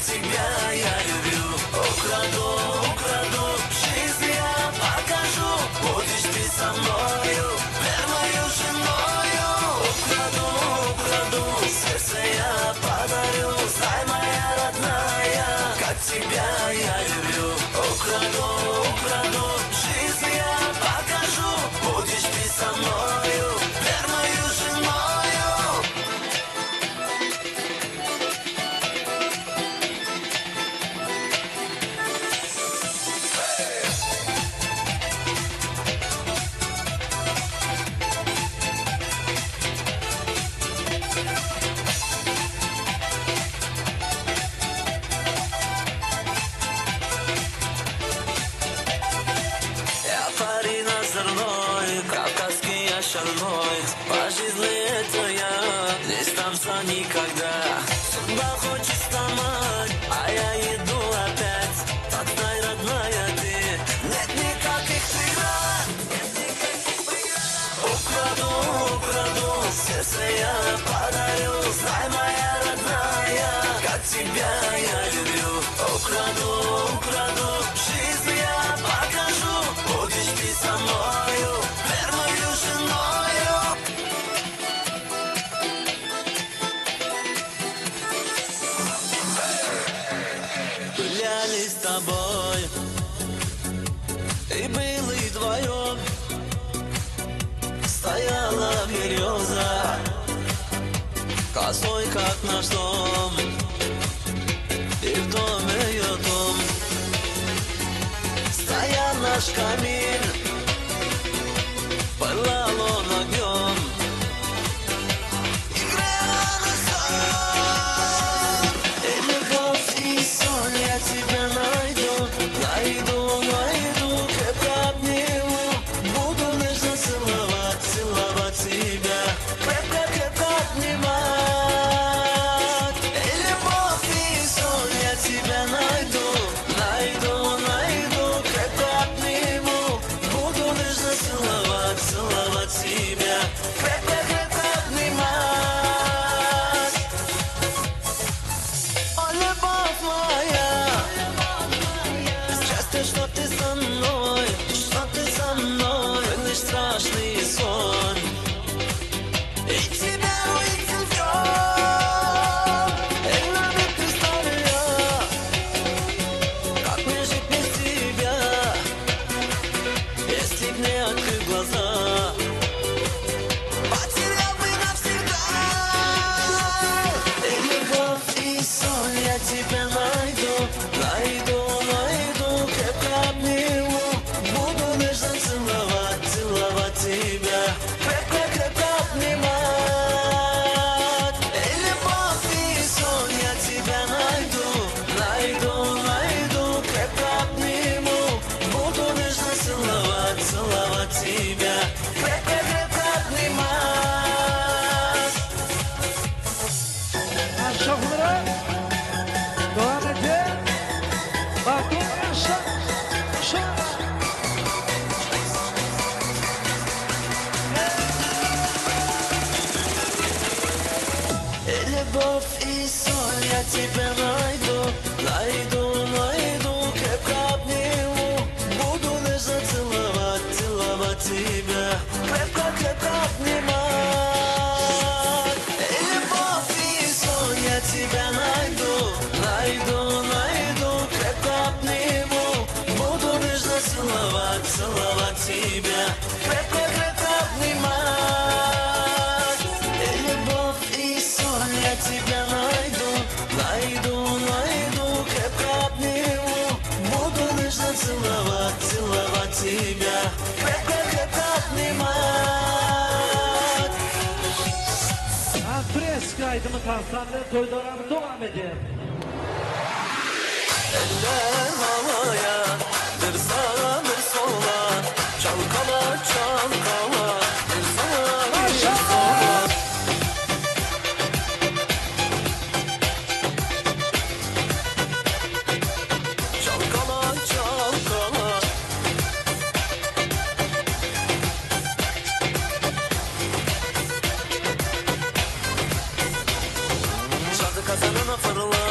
тебя я люблю. Украду, украду, жизнь я покажу. Будешь ты со мною, первою женою. Украду, украду, сердце я подарю. Знай, моя родная, как тебя я люблю. Украду, украду, жизнь я покажу. Будешь ты со мною, первою женою. Я парень озорной, кавказский я шальной. По жизни это я, не сдамся никогда. Судьба хочет сломать, а я иду опять. Так знай, родная, ты, нет никаких преград. Украду, украду, сердце я подарю. Знай, моя родная, как тебя я люблю. Украду, украду, жизнь я покажу. Будешь ты со мною, первою женою. Гуляли с тобой, и было и вдвоем. Стояла береза, косой, как наш дом, и в доме ее дом. Стоял наш камин, пылал он огнем, и грел сон. И любовь, и сон, я тебя найду, найду, найду, крепко обниму. Буду нежно целовать, целовать тебя, крепко, крепко обнимать. И любовь, и сон, я тебя найду, найду, найду, крепко обниму. Буду нежно целовать, целовать тебя, крепко, крепко обнимать. О, любовь моя, счастье, что ты со мной, что ты со мной. Был лишь страшный сон, и тебя увидел днем. И нами представлю я, как мне жить без тебя, если б не открыть глаза, потерял бы навсегда. И любовь, и сон, я тебя найду, найду, найду, крепко обниму. Буду нежно целовать, целовать тебя, крепко, крепко обнимать. И любовь, и сон, я тебя найду, найду, найду, крепко обниму. Буду нежно целовать, целовать тебя, крепко, крепко обнимать. Aşağılara devam edin. Bakın aşağı. Aşağı. И любовь, и сон, я тебя найду, найду, найду, крепко обниму. Буду нежно целовать, целовать тебя, крепко, крепко обнимать. И любовь, и сон, я тебя найду, найду, найду, крепко обниму. Буду нежно целовать, целовать тебя, крепко, крепко обнимать. И любовь, и сон, я тебя найду, найду, найду, крепко обниму. Буду нежно целовать, целовать тебя, крепко, крепко обнимать. Antres kaydımı tahtanlı toylarım devam edin. Eller havaya, bir sağa bir sola, çalkala çalkala, bir sağa bir sola. Çalkala çalkala. Çadı kazanına fırla,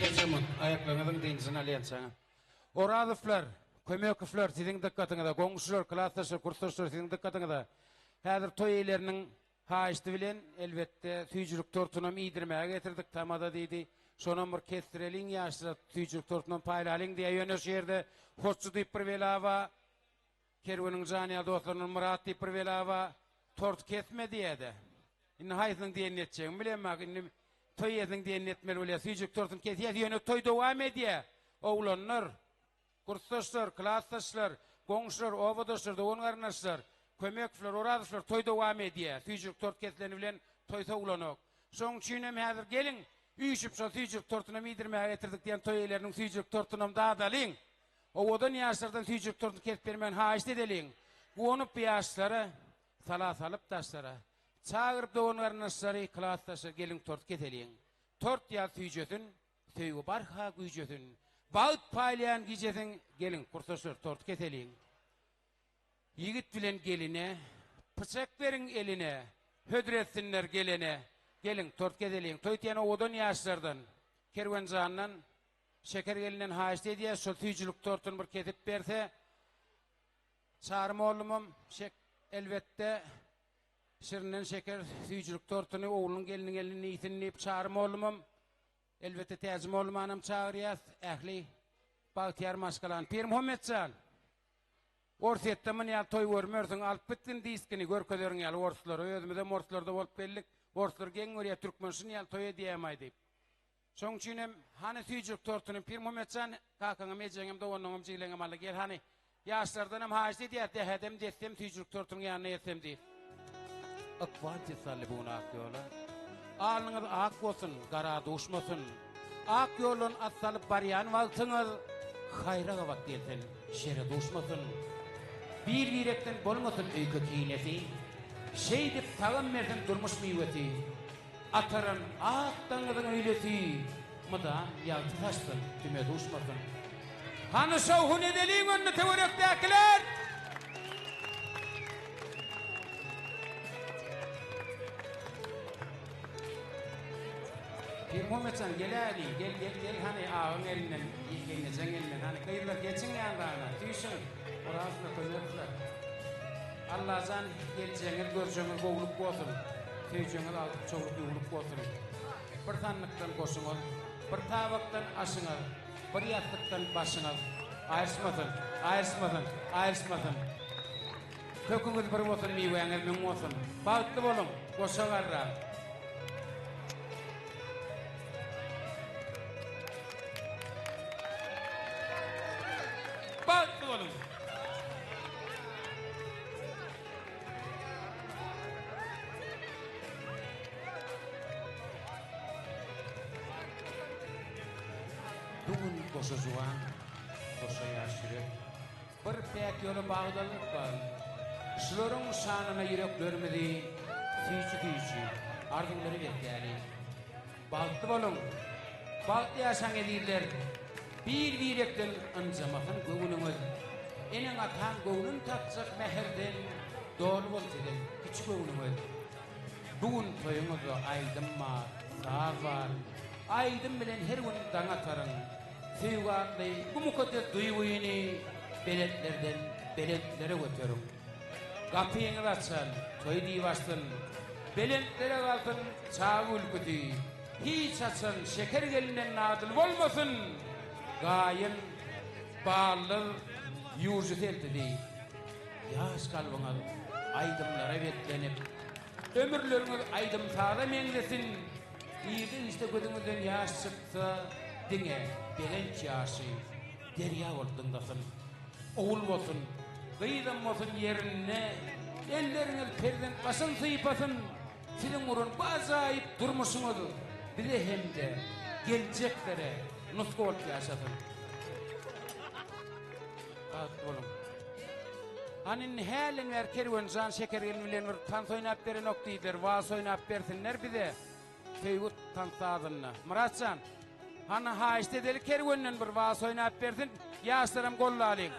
Geçemin ayaklarınızın deyincini alayan sana. Oradıflar, kömekifler sizin dikkatinize, goňuşlar, klassdaşlar, kursdaşlar sizin dikkatinize. Häzir toy eýleriniň haýyşdy bilen elbetde süýjülük tortunam iýdirmäge getirdik tamada diýdi. Şonam bir kestireliň ýaşra süýjülük tortunam paýlalyň diýe ýöne şerde hoççu diýip bir welaba kerweniň janyal dostlarynyň Murat diýip bir welaba tort kesme diýedi. Indi haýsyň diýen etjek bilenmek indi toy ýetiň diýen etmeli bolýar süýjülük tortun kesýär ýöne toy dowam edýär. Oglanlar, kursdaşlar, klassdaşlar, goňuşlar, obadaşlar, dogan garnaşlar, kömekler, oradyşlar toy dowam edýär. Süýjülük tort keslerini bilen toy sowlanak. Şoň üçin hem häzir geliň, üýşüp şo süýjülük tortuna miýdirmäge getirdik diýen toy eýleriniň süýjülük tortunam dadalyň. Owadan ýaşlardan süýjülük tortuny kesip bermän haýyşdy edeliň. Bu onup ýaşlary sala salyp taşlara. Çağırıp dogan garnaşlary, klassdaşlar geliň tort keseliň. Tort ýa süýjetin, söýgü barha güýjetin. Bağıt paylayan giyeceksin gelin kurtaşır tort keseliğin. Yigit bilen geline, bıçak verin eline, hödretsinler gelene, gelin tort keseliğin. Toytiyana odun yaşlardan, kervancandan, şeker gelinen haýyşdy diye şol süýjülük tortun bir kesip berse, çağırma oğlumum, elbette, şirinden şeker süýjülük tortunu oğlunun gelinin elini itinleyip çağırma oğlumum, elbette tezim olmanım çağırıyaz, ehli Bağtiyar Maşkalan. Pir Muhammedcan, orsettamın yal toy görmüyorsun, alıp bittin diskini görkelerin yal orsları, özümüze morslarda olup bellik, orslar gen oraya Türkmenşin yal toya diyemay deyip. Şoň üçin hem hani süýjülük tortunun Pir Muhammedcan kakaňam ejeňem dowanyňam jiýleňem ala gel hani ýaşlardan hem haýyşdy diýär, dehedem detsem süýjülük tortunyň ýanyna etsem diýip. Akwanti salibuna akyola. Alnıňyz ak bolsun, gara duşmasyn. Ak ýolun atsalyp barýan wagtyňyz haýraga wagt gelsin, şere duşmasyn. Bir direkden bolmasyn öýke kiýnesi. Şeýdip tagam merden durmuş miweti. Atarın aktaňyzyň öýlesi. Mıdan ýalty taşsyn, tüme duşmasyn. Hany şowhun edeliň önüne tewerekdäkiler. Pir Muhammedcan geleli, gel hani ağın elinden, yeneceğin elinden, hani kıyırlar geçin yanlarına, tüysün, orasında koymaklar. Allah'tan geleceğiniz, göreceğiniz boğulup olsun, tüyeceğiniz alıp çoğulup yoğulup olsun. Bir tanlıktan koşunuz, bir tabaktan aşınız, bir yatlıktan başınız, ayrışmasın. Kökünüz bir olsun, meyveğiniz min olsun, bağıtlı olun, koşuğarra. Bağıtlı olun. Bugün koşucuğan, koşuya şirek, bir pek yolu bağdalık var. Şuların şanına yüreklerimizi, tüyçü, ardınları bekleyeli. Bağıtlı olun, bağıtlı yaşan edildiler. Bir direkten ancamakın göğünümüz, enin atan göğünün tatsak meherden, doğru bolsaydı, küçük göğünümüz. Bugün toyumuzu aydın var, sağ var, aydın bilen her gün danatarın, süygatlı, bu mukaddes duyguyunu beletlerden beletlere götürün. Kapıyını açsan, toy divaştın, beletlere kaltın, çağ ülküdü, hiç açsan, şeker gelinen nadıl olmasın. Gayın, bağlı, yurcu teltidi. Yaş kalbına aydımlara betlenip, ömürleriniz aydımtada mendesin. İyide işte gözümüzden yaş çıksa, dine, belenç yaşı, derya oldundasın. Oğul olsun, kıyıdan olsun yerine, elleriniz perden başın sıyıpasın. Sizin urun bazayıp durmuşsunuz. Bir de hem de geleceklere, nuskort yaşasın. Oğlum. Hanin hälin ver kerwanjan şeker elmilen bir tans oynap beren okdylar, was oynap bersinler bize. Feýgut tansadyna. Muratcan, hana haýyşdy deli kerwenden bir was oynap bersin, ýaşlarym gollalyň.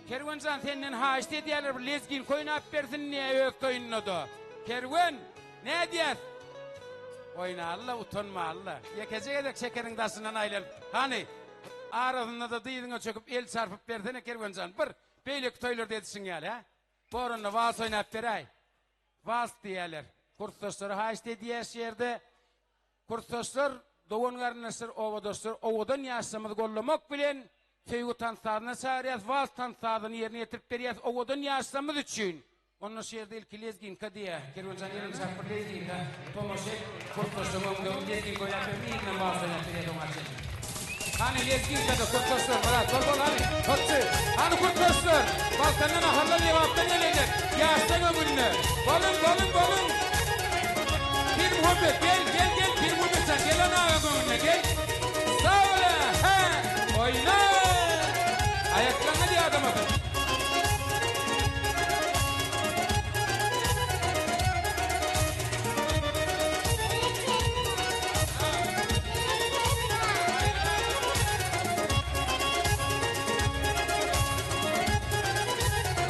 Kerwanjan senden haýyşdy diýerler bir lezgin oynap bersin näe öz toýunyna da. Kerwen, näe diýär? Oyna Allah, utanma Allah. Yekecek edek şekerin dasından aylan. Hani arasında da dıyılına çöküp el çarpıp verdene kervancan. Bir beylek toylar dedisin yani ha. Borunla vaz oynap veray. Vaz diyeler. Kurtosları ha işte diye yerde. Kurtoslar doğun garnasır ovadoslar. Ovadan yaşamını gollamak bilen feygu tansarına çağırıyaz. Vaz tansarını yerine getirip veriyaz. Ovadan yaşamını için. Onun şehirde ilk lezgin kadiye. Kervancan yerin çarpır lezgin ka. Tomoşek kurtoslar mağdığım lezgin koylar ve miyikle vaz oynap veriyor domaçın. Hani lezgin kada kurtoslar var. Bol hani. Hotçu. Hani kurtoslar. Bak senden ahırla levaptan gelenler. Yaştan ömürünü. Balın. Bir muhabbet gel. Bir muhabbet sen. Gel ana ömürüne gel. Sağ ola. He. Oyna. Ayaklarına diye adam atın.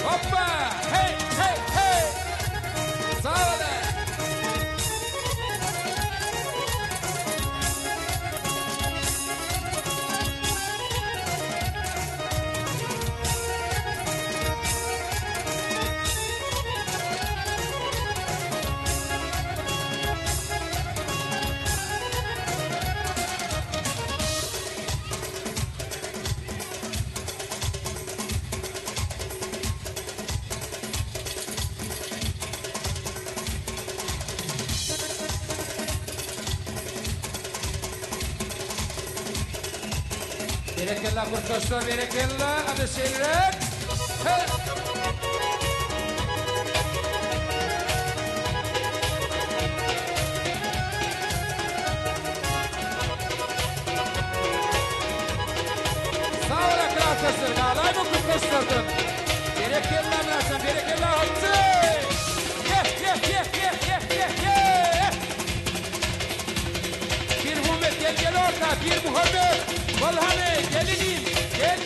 Hoppa! Hey! Sağ ol! Berekallah kurtoslar, berekallah. Adı seyret. Hey! Sağ ola kurtoslar. Galay mı kurtoslardır? Berekallah nasıl? Berekallah hotçu. Ye. Bir Muhammed gel orta. Bir Muhammed. Vallahi gelinim. Gel